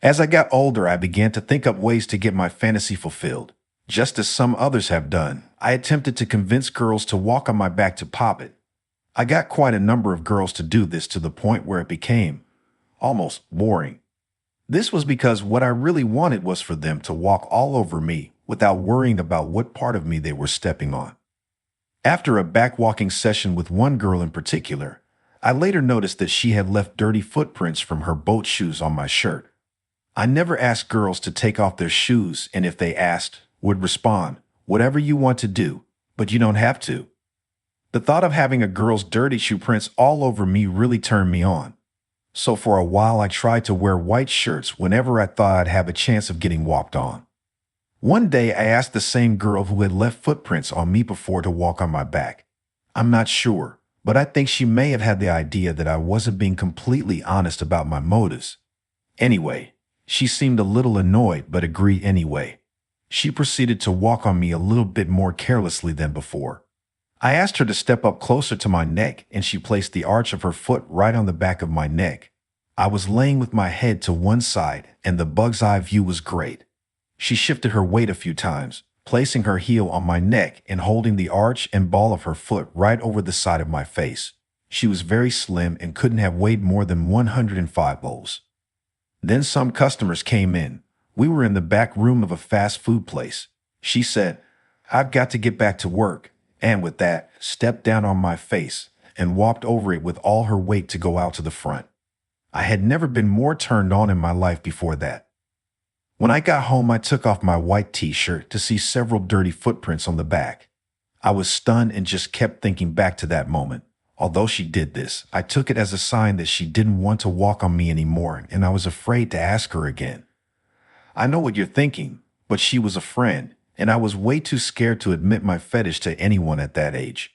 As I got older, I began to think up ways to get my fantasy fulfilled. Just as some others have done, I attempted to convince girls to walk on my back to pop it. I got quite a number of girls to do this to the point where it became almost boring. This was because what I really wanted was for them to walk all over me without worrying about what part of me they were stepping on. After a backwalking session with one girl in particular, I later noticed that she had left dirty footprints from her boat shoes on my shirt. I never asked girls to take off their shoes, and if they asked, would respond, whatever you want to do, but you don't have to. The thought of having a girl's dirty shoe prints all over me really turned me on. So for a while I tried to wear white shirts whenever I thought I'd have a chance of getting walked on. One day I asked the same girl who had left footprints on me before to walk on my back. I'm not sure, but I think she may have had the idea that I wasn't being completely honest about my motives. Anyway, she seemed a little annoyed but agreed anyway. She proceeded to walk on me a little bit more carelessly than before. I asked her to step up closer to my neck, and she placed the arch of her foot right on the back of my neck. I was laying with my head to one side, and the bug's eye view was great. She shifted her weight a few times, placing her heel on my neck and holding the arch and ball of her foot right over the side of my face. She was very slim and couldn't have weighed more than 105 pounds. Then some customers came in. We were in the back room of a fast food place. She said, "I've got to get back to work," and with that, stepped down on my face and walked over it with all her weight to go out to the front. I had never been more turned on in my life before that. When I got home, I took off my white t-shirt to see several dirty footprints on the back. I was stunned and just kept thinking back to that moment. Although she did this, I took it as a sign that she didn't want to walk on me anymore, and I was afraid to ask her again. I know what you're thinking, but she was a friend, and I was way too scared to admit my fetish to anyone at that age.